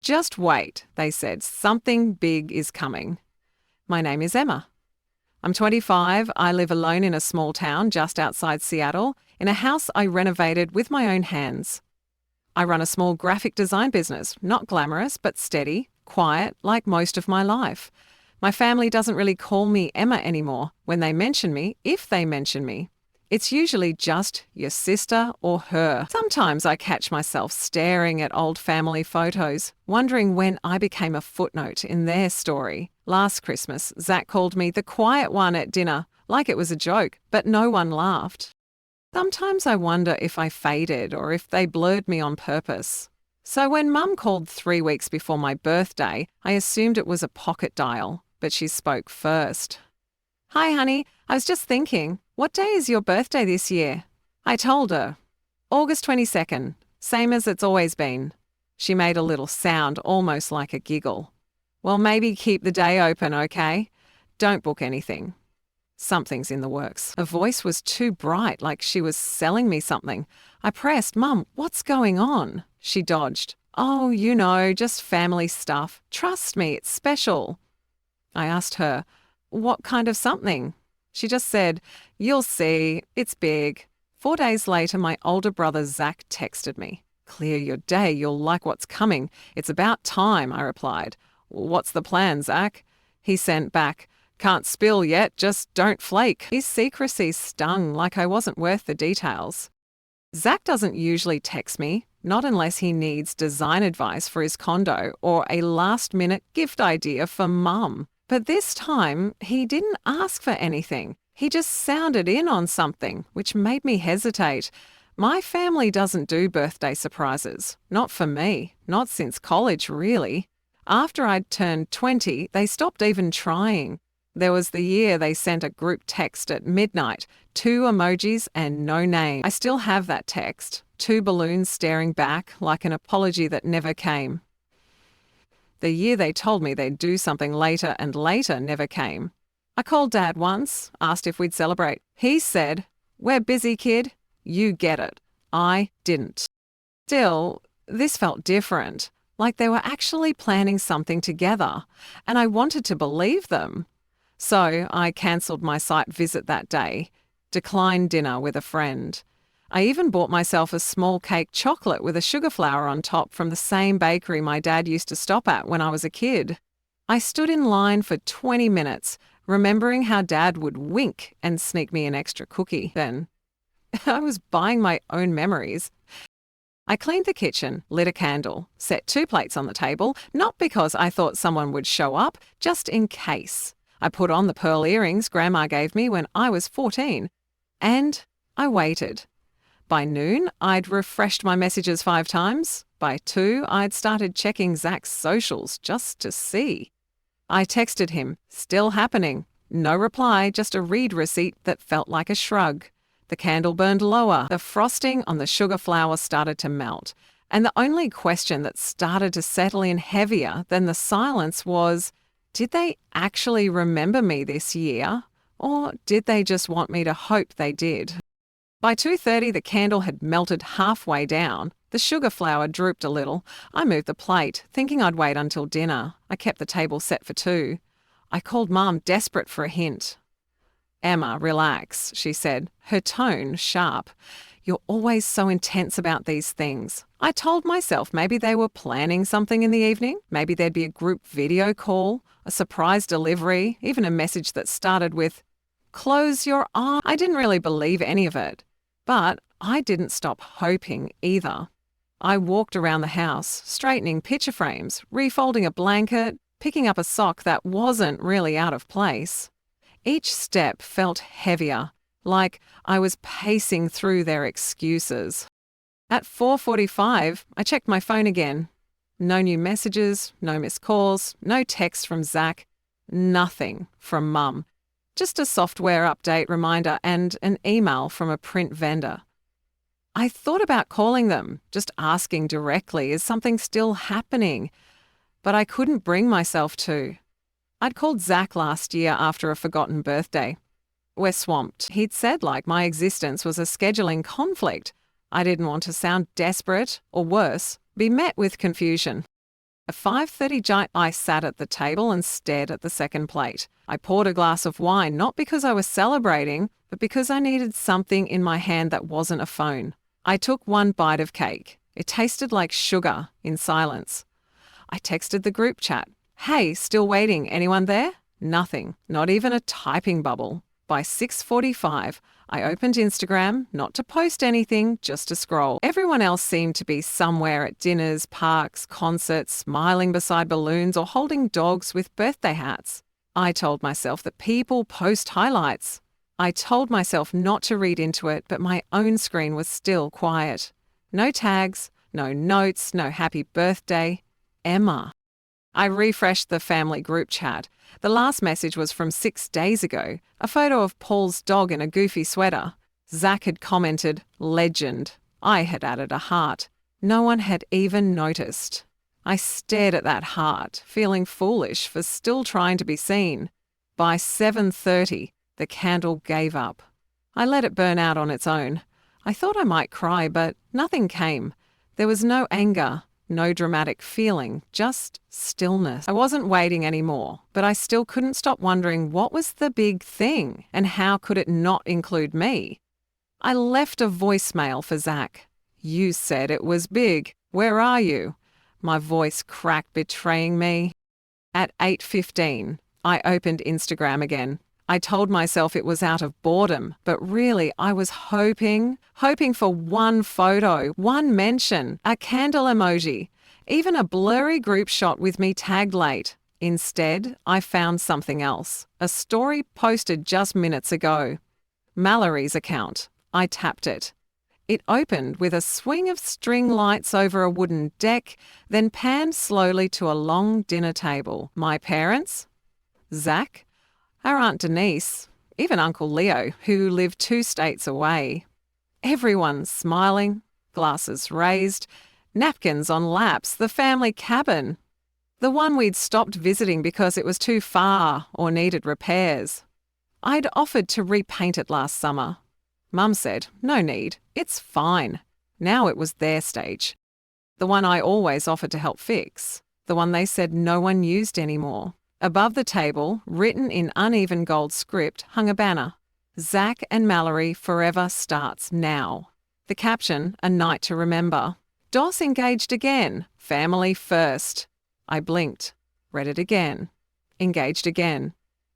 Just wait, they said. Something big is coming. My name is Emma. I'm 25. I live alone in a small town just outside Seattle, in a house I renovated with my own hands. I run a small graphic design business, not glamorous, but steady, quiet, like most of my life. My family doesn't really call me Emma anymore. When they mention me, if they mention me, it's usually just your sister or her. Sometimes I catch myself staring at old family photos, wondering when I became a footnote in their story. Last Christmas, Zach called me the quiet one at dinner, like it was a joke, but no one laughed. Sometimes I wonder if I faded or if they blurred me on purpose. So when Mum called 3 weeks before my birthday, I assumed it was a pocket dial, but she spoke first. "Hi, honey. I was just thinking, what day is your birthday this year?" I told her. "August 22nd, same as it's always been." She made a little sound, almost like a giggle. "Well, maybe keep the day open, okay? Don't book anything." Something's in the works. Her voice was too bright, like she was selling me something. I pressed, "Mum, what's going on?" She dodged. "Oh, you know, just family stuff. Trust me, it's special." I asked her, "What kind of something?" She just said, "You'll see, it's big." 4 days later, my older brother Zach texted me. "Clear your day, you'll like what's coming. It's about time," I replied. "What's the plan, Zach?" He sent back, "Can't spill yet, just don't flake." His secrecy stung like I wasn't worth the details. Zach doesn't usually text me, not unless he needs design advice for his condo or a last-minute gift idea for Mum. But this time, he didn't ask for anything. He just sounded in on something, which made me hesitate. My family doesn't do birthday surprises. Not for me. Not since college, really. After I'd turned 20, they stopped even trying. There was the year they sent a group text at midnight, 2 emojis and no name. I still have that text, 2 balloons staring back like an apology that never came. The year they told me they'd do something later and later never came. I called Dad once, asked if we'd celebrate. He said, "We're busy, kid. You get it." I didn't. Still, this felt different, like they were actually planning something together, and I wanted to believe them. So I cancelled my site visit that day, declined dinner with a friend. I even bought myself a small cake chocolate with a sugar flower on top from the same bakery my dad used to stop at when I was a kid. I stood in line for 20 minutes, remembering how Dad would wink and sneak me an extra cookie. Then I was buying my own memories. I cleaned the kitchen, lit a candle, set 2 plates on the table, not because I thought someone would show up, just in case. I put on the pearl earrings Grandma gave me when I was 14, and I waited. By noon, I'd refreshed my messages 5 times. By 2, I'd started checking Zach's socials just to see. I texted him, "Still happening." No reply, just a read receipt that felt like a shrug. The candle burned lower. The frosting on the sugar flower started to melt. And the only question that started to settle in heavier than the silence was, did they actually remember me this year? Or did they just want me to hope they did? By 2:30, the candle had melted halfway down. The sugar flower drooped a little. I moved the plate, thinking I'd wait until dinner. I kept the table set for 2. I called Mum, desperate for a hint. "Emma, relax," she said, her tone sharp. "You're always so intense about these things." I told myself maybe they were planning something in the evening. Maybe there'd be a group video call, a surprise delivery, even a message that started with, "Close your eyes." I didn't really believe any of it, but I didn't stop hoping either. I walked around the house, straightening picture frames, refolding a blanket, picking up a sock that wasn't really out of place. Each step felt heavier, like I was pacing through their excuses. At 4:45, I checked my phone again. No new messages, no missed calls, no text from Zach, nothing from Mum. Just a software update reminder and an email from a print vendor. I thought about calling them, just asking directly, is something still happening? But I couldn't bring myself to. I'd called Zach last year after a forgotten birthday. "We're swamped," he'd said, like my existence was a scheduling conflict. I didn't want to sound desperate, or worse, be met with confusion. At 5:30, I sat at the table and stared at the second plate. I poured a glass of wine, not because I was celebrating, but because I needed something in my hand that wasn't a phone. I took one bite of cake. It tasted like sugar in silence. I texted the group chat. Hey, still waiting. Anyone there? Nothing. Not even a typing bubble. By 6:45, I opened Instagram, not to post anything, just to scroll. Everyone else seemed to be somewhere at dinners, parks, concerts, smiling beside balloons or holding dogs with birthday hats. I told myself that people post highlights. I told myself not to read into it, but my own screen was still quiet. No tags, no notes, no happy birthday. Emma. I refreshed the family group chat. The last message was from 6 days ago, a photo of Paul's dog in a goofy sweater. Zach had commented, legend. I had added a heart. No one had even noticed. I stared at that heart, feeling foolish for still trying to be seen. By 7:30, the candle gave up. I let it burn out on its own. I thought I might cry, but nothing came. There was no anger. No dramatic feeling, just stillness. I wasn't waiting anymore, but I still couldn't stop wondering what was the big thing and how could it not include me? I left a voicemail for Zach. You said it was big. Where are you? My voice cracked, betraying me. At 8:15, I opened Instagram again. I told myself it was out of boredom, but really I was hoping for one photo, one mention, a candle emoji, even a blurry group shot with me tagged late. Instead, I found something else, a story posted just minutes ago. Mallory's account. I tapped it. It opened with a swing of string lights over a wooden deck, then panned slowly to a long dinner table. My parents? Zach? Our Aunt Denise, even Uncle Leo, who lived 2 states away. Everyone smiling, glasses raised, napkins on laps, the family cabin. The one we'd stopped visiting because it was too far or needed repairs. I'd offered to repaint it last summer. Mum said, no need, it's fine. Now it was their stage. The one I always offered to help fix. The one they said no one used anymore. Above the table, written in uneven gold script, hung a banner. Zach and Mallory forever starts now. The caption, a night to remember. Dos engaged again. Family first. I blinked. Read it again. Engaged again.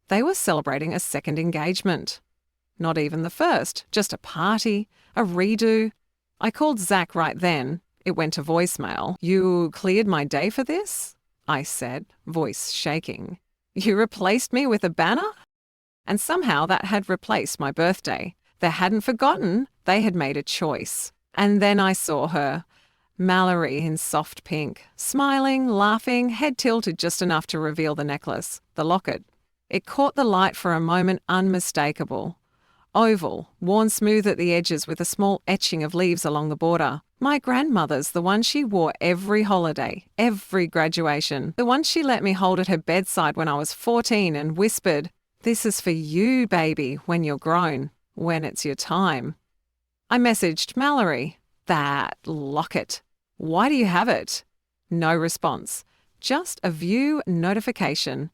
They were celebrating a second engagement. Not even the first, just a party, a redo. I called Zach right then. It went to voicemail. You cleared my day for this? I said, voice shaking. You replaced me with a banner? And somehow that had replaced my birthday. They hadn't forgotten. They had made a choice. And then I saw her, Mallory in soft pink, smiling, laughing, head tilted just enough to reveal the necklace, the locket. It caught the light for a moment, unmistakable. Oval, worn smooth at the edges with a small etching of leaves along the border. My grandmother's, the one she wore every holiday, every graduation, the one she let me hold at her bedside when I was 14 and whispered, this is for you, baby, when you're grown, when it's your time. I messaged Mallory, that locket. Why do you have it? No response, just a view notification.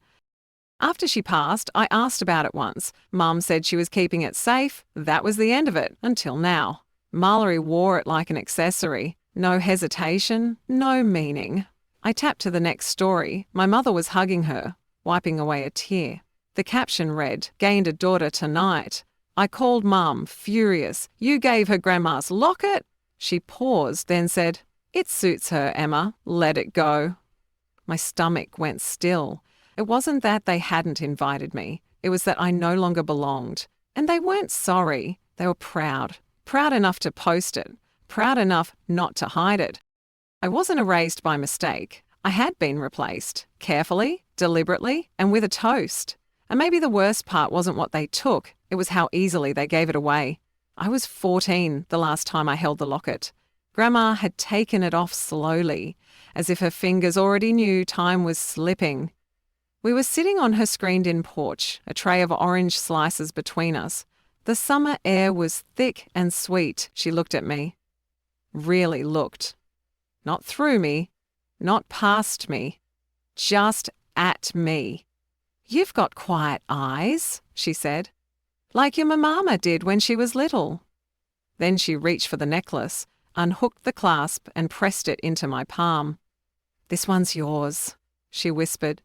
After she passed, I asked about it once. Mum said she was keeping it safe. That was the end of it, until now. Mallory wore it like an accessory. No hesitation, no meaning. I tapped to the next story. My mother was hugging her, wiping away a tear. The caption read, gained a daughter tonight. I called Mum, furious. You gave her grandma's locket? She paused, then said, it suits her, Emma. Let it go. My stomach went still. It wasn't that they hadn't invited me. It was that I no longer belonged. And they weren't sorry. They were proud. Proud enough to post it. Proud enough not to hide it. I wasn't erased by mistake. I had been replaced. Carefully, deliberately, and with a toast. And maybe the worst part wasn't what they took. It was how easily they gave it away. I was 14 the last time I held the locket. Grandma had taken it off slowly, as if her fingers already knew time was slipping. We were sitting on her screened-in porch, a tray of orange slices between us. The summer air was thick and sweet. She looked at me. Really looked. Not through me. not past me, just at me. "You've got quiet eyes," she said, "like your mama did when she was little." Then she reached for the necklace, unhooked the clasp and pressed it into my palm. "This one's yours," she whispered.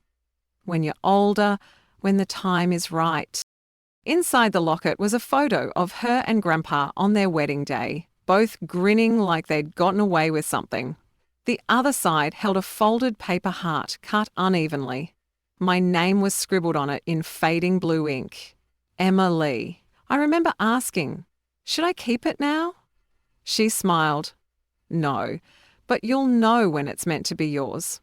"When you're older, when the time is right." Inside the locket was a photo of her and Grandpa on their wedding day, both grinning like they'd gotten away with something. The other side held a folded paper heart cut unevenly. My name was scribbled on it in fading blue ink. Emma Lee. I remember asking, "Should I keep it now?" She smiled. "No, but you'll know when it's meant to be yours."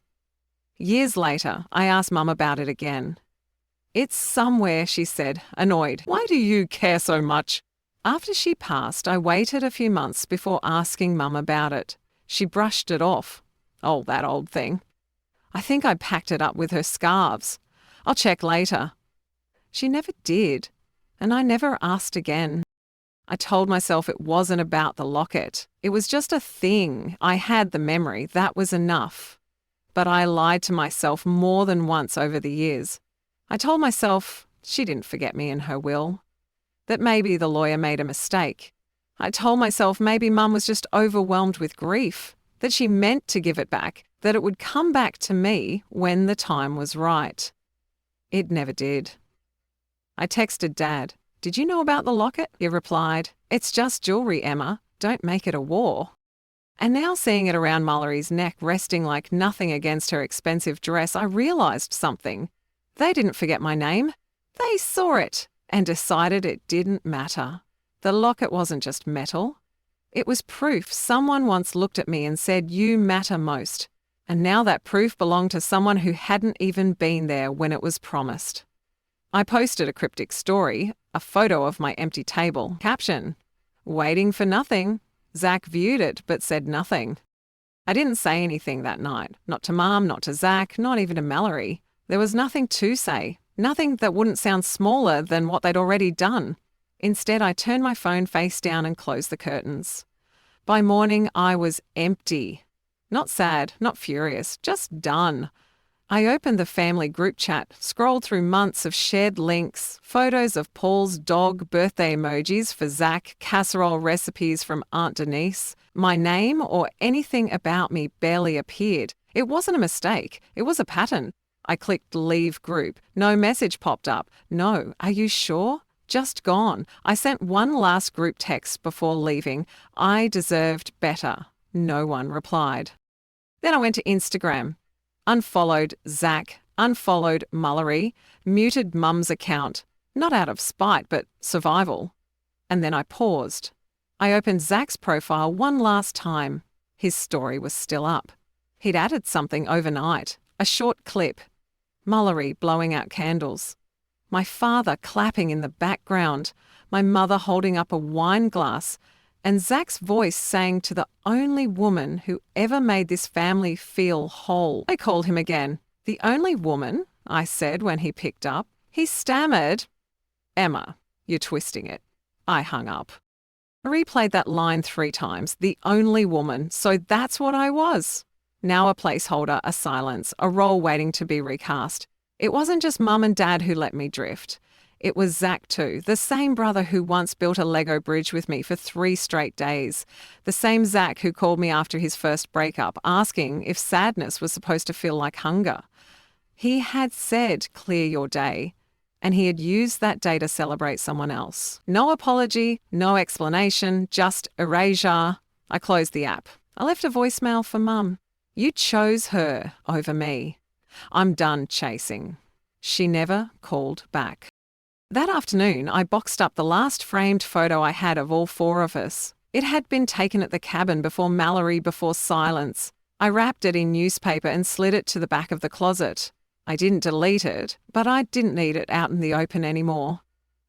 Years later, I asked Mum about it again. "It's somewhere," she said, annoyed. "Why do you care so much?" After she passed, I waited a few months before asking Mum about it. She brushed it off. "Oh, that old thing. I think I packed it up with her scarves. I'll check later." She never did, and I never asked again. I told myself it wasn't about the locket. It was just a thing. I had the memory. That was enough. But I lied to myself more than once over the years. I told myself she didn't forget me in her will, that maybe the lawyer made a mistake. I told myself maybe Mum was just overwhelmed with grief, that she meant to give it back, that it would come back to me when the time was right. It never did. I texted Dad. "Did you know about the locket?" He replied, "It's just jewelry, Emma. Don't make it a war." And now seeing it around Mallory's neck resting like nothing against her expensive dress, I realised something. They didn't forget my name. They saw it and decided it didn't matter. The locket wasn't just metal. It was proof someone once looked at me and said, "You matter most." And now that proof belonged to someone who hadn't even been there when it was promised. I posted a cryptic story, a photo of my empty table. Caption, "Waiting for nothing." Zach viewed it but said nothing. I didn't say anything that night. Not to Mum, not to Zach, not even to Mallory. There was nothing to say. Nothing that wouldn't sound smaller than what they'd already done. Instead, I turned my phone face down and closed the curtains. By morning, I was empty. Not sad, not furious, just done. I opened the family group chat, scrolled through months of shared links, photos of Paul's dog, birthday emojis for Zach, casserole recipes from Aunt Denise. My name or anything about me barely appeared. It wasn't a mistake. It was a pattern. I clicked leave group. No message popped up. No, are you sure? Just gone. I sent one last group text before leaving. I deserved better. No one replied. Then I went to Instagram. Unfollowed Zach, unfollowed Mallory, muted Mum's account. Not out of spite, but survival. And then I paused. I opened Zach's profile one last time. His story was still up. He'd added something overnight. A short clip. Mallory blowing out candles. My father clapping in the background. My mother holding up a wine glass. And Zach's voice saying to the only woman who ever made this family feel whole. I called him again. "The only woman?" I said when he picked up. He stammered. "Emma, you're twisting it." I hung up. I replayed that line 3 times. The only woman. So that's what I was. Now a placeholder, a silence, a role waiting to be recast. It wasn't just Mum and Dad who let me drift. It was Zach too, the same brother who once built a Lego bridge with me for 3 straight days. The same Zach who called me after his first breakup, asking if sadness was supposed to feel like hunger. He had said, "Clear your day," and he had used that day to celebrate someone else. No apology, no explanation, just erasure. I closed the app. I left a voicemail for Mum. "You chose her over me. I'm done chasing." She never called back. That afternoon, I boxed up the last framed photo I had of all 4 of us. It had been taken at the cabin before Mallory, before silence. I wrapped it in newspaper and slid it to the back of the closet. I didn't delete it, but I didn't need it out in the open anymore.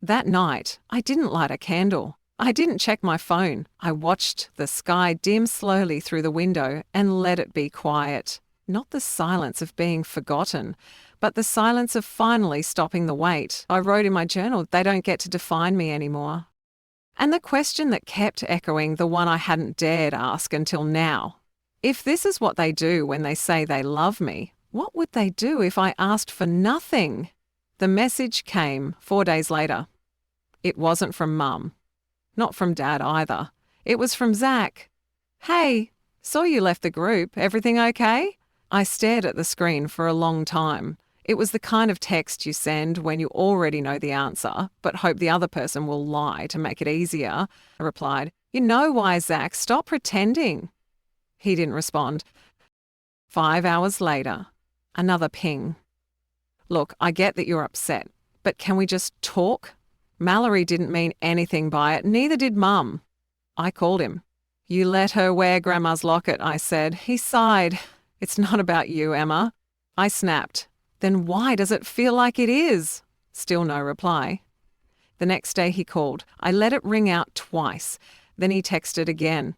That night, I didn't light a candle. I didn't check my phone. I watched the sky dim slowly through the window and let it be quiet. Not the silence of being forgotten, but the silence of finally stopping the wait. I wrote in my journal, "They don't get to define me anymore." And the question that kept echoing, the one I hadn't dared ask until now, If this is what they do when they say they love me, what would they do if I asked for nothing? The message came 4 days later. It wasn't from Mum. Not from Dad either. It was from Zach. "Hey, saw you left the group. Everything okay?" I stared at the screen for a long time. It was the kind of text you send when you already know the answer, but hope the other person will lie to make it easier. I replied, "You know why, Zach. Stop pretending." He didn't respond. 5 hours later, another ping. "Look, I get that you're upset, but can we just talk?" Mallory didn't mean anything by it, neither did Mum. I called him. "You let her wear Grandma's locket," I said. He sighed. "It's not about you, Emma." I snapped. "Then why does it feel like it is?" Still no reply. The next day he called. I let it ring out twice. Then he texted again.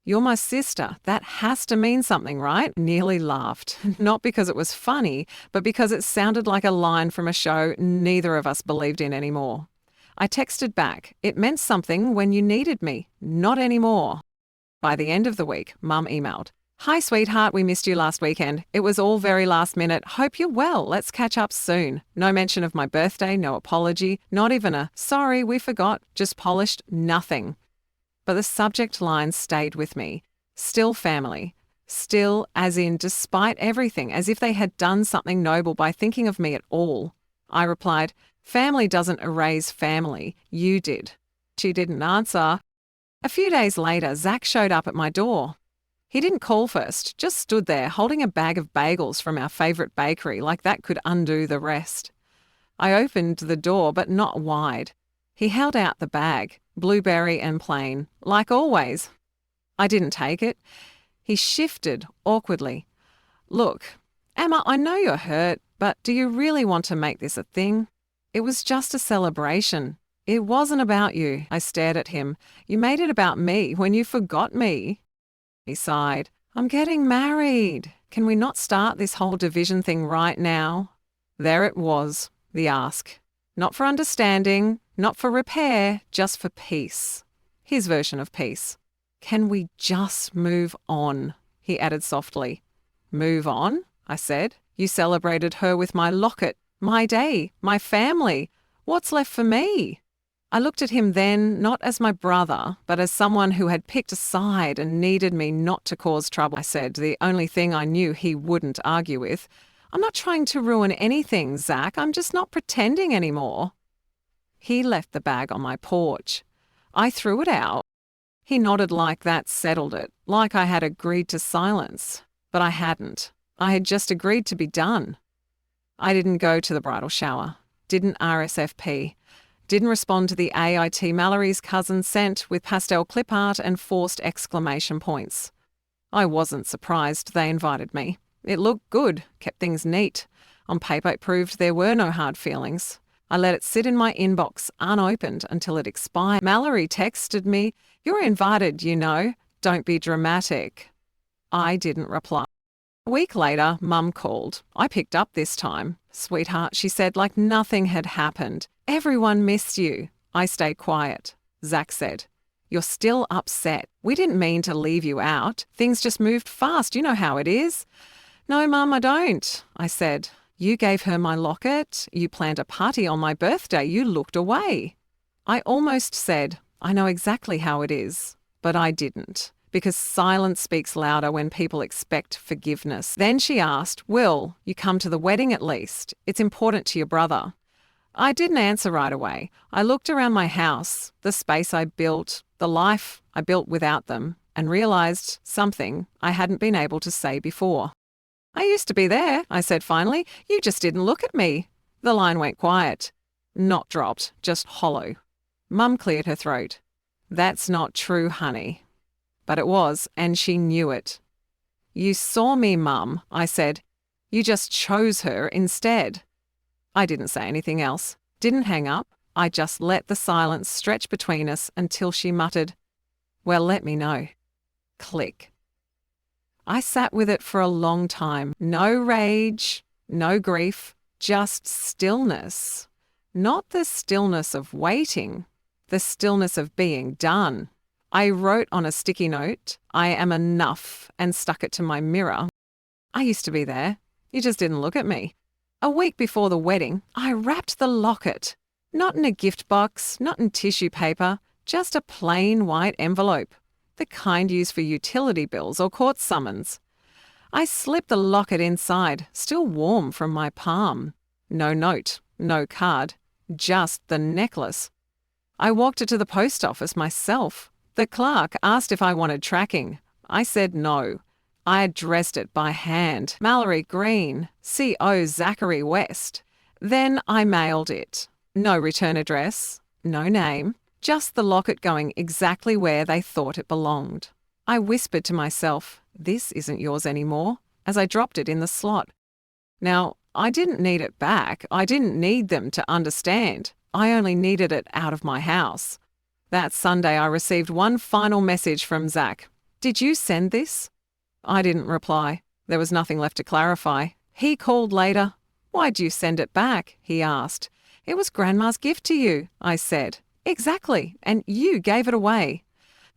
"You're my sister. That has to mean something, right?" Nearly laughed. Not because it was funny, but because it sounded like a line from a show neither of us believed in anymore. I texted back. "It meant something when you needed me. Not anymore." By the end of the week, Mum emailed. "Hi, sweetheart, we missed you last weekend. It was all very last minute. Hope you're well. Let's catch up soon." No mention of my birthday, no apology, not even a "sorry, we forgot," just polished nothing. But the subject line stayed with me. Still family. Still, as in despite everything, as if they had done something noble by thinking of me at all. I replied, "Family doesn't erase family. You did." She didn't answer. A few days later, Zach showed up at my door. He didn't call first, just stood there holding a bag of bagels from our favourite bakery like that could undo the rest. I opened the door, but not wide. He held out the bag, blueberry and plain, like always. I didn't take it. He shifted awkwardly. "Look, Emma, I know you're hurt, but do you really want to make this a thing? It was just a celebration. It wasn't about you." I stared at him. "You made it about me when you forgot me." He sighed. "I'm getting married. Can we not start this whole division thing right now?" There it was, the ask. Not for understanding, not for repair, just for peace. His version of peace. "Can we just move on?" he added softly. "Move on?" I said. "You celebrated her with my locket, my day, my family. What's left for me?" I looked at him then, not as my brother, but as someone who had picked a side and needed me not to cause trouble. I said, the only thing I knew he wouldn't argue with. "I'm not trying to ruin anything, Zach. I'm just not pretending anymore." He left the bag on my porch. I threw it out. He nodded like that settled it, like I had agreed to silence. But I hadn't. I had just agreed to be done. I didn't go to the bridal shower. Didn't RSFP. Didn't respond to the AIT Mallory's cousin sent with pastel clip art and forced exclamation points. I wasn't surprised they invited me. It looked good, kept things neat. On paper it proved there were no hard feelings. I let it sit in my inbox unopened until it expired. Mallory texted me, "You're invited, you know. Don't be dramatic." I didn't reply. A week later, Mum called. I picked up this time. "Sweetheart," she said, like nothing had happened. "Everyone missed you." I stayed quiet. Zach said, "You're still upset. We didn't mean to leave you out. Things just moved fast. You know how it is." "No, Mum, I don't," I said. "You gave her my locket. You planned a party on my birthday. You looked away." I almost said, "I know exactly how it is," but I didn't, because silence speaks louder when people expect forgiveness. Then she asked, "Will you come to the wedding at least? It's important to your brother." I didn't answer right away. I looked around my house, the space I built, the life I built without them, and realized something I hadn't been able to say before. "I used to be there," I said finally. "You just didn't look at me." The line went quiet. Not dropped, just hollow. Mum cleared her throat. "That's not true, honey." But it was, and she knew it. "You saw me, Mum," I said. "You just chose her instead." I didn't say anything else. Didn't hang up. I just let the silence stretch between us until she muttered, "Well, let me know." Click. I sat with it for a long time. No rage, no grief, just stillness. Not the stillness of waiting, the stillness of being done. I wrote on a sticky note, "I am enough," and stuck it to my mirror. I used to be there. You just didn't look at me. A week before the wedding, I wrapped the locket. Not in a gift box, not in tissue paper, just a plain white envelope, the kind used for utility bills or court summons. I slipped the locket inside, still warm from my palm. No note, no card, just the necklace. I walked it to the post office myself. The clerk asked if I wanted tracking. I said no. I addressed it by hand. Mallory Green, C.O. Zachary West. Then I mailed it. No return address, no name, just the locket going exactly where they thought it belonged. I whispered to myself, "This isn't yours anymore," as I dropped it in the slot. Now, I didn't need it back. I didn't need them to understand. I only needed it out of my house. That Sunday, I received one final message from Zach. "Did you send this?" I didn't reply. There was nothing left to clarify. He called later. "Why'd you send it back?" he asked. "It was Grandma's gift to you," I said. "Exactly, and you gave it away."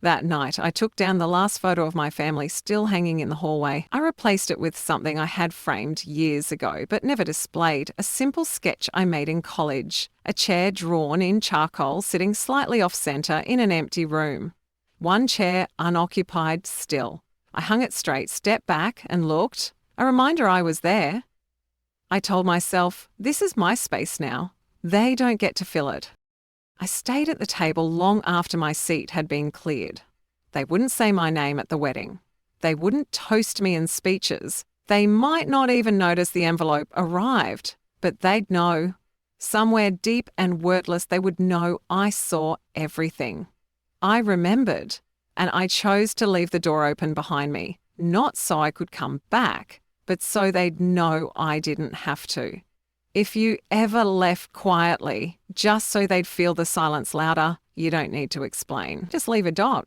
That night, I took down the last photo of my family still hanging in the hallway. I replaced it with something I had framed years ago, but never displayed, a simple sketch I made in college. A chair drawn in charcoal sitting slightly off-centre in an empty room. One chair unoccupied still. I hung it straight, stepped back and looked. A reminder I was there. I told myself, this is my space now. They don't get to fill it. I stayed at the table long after my seat had been cleared. They wouldn't say my name at the wedding. They wouldn't toast me in speeches. They might not even notice the envelope arrived, but they'd know. Somewhere deep and wordless, they would know I saw everything. I remembered, and I chose to leave the door open behind me, not so I could come back, but so they'd know I didn't have to. If you ever left quietly, just so they'd feel the silence louder, you don't need to explain. Just leave a dot.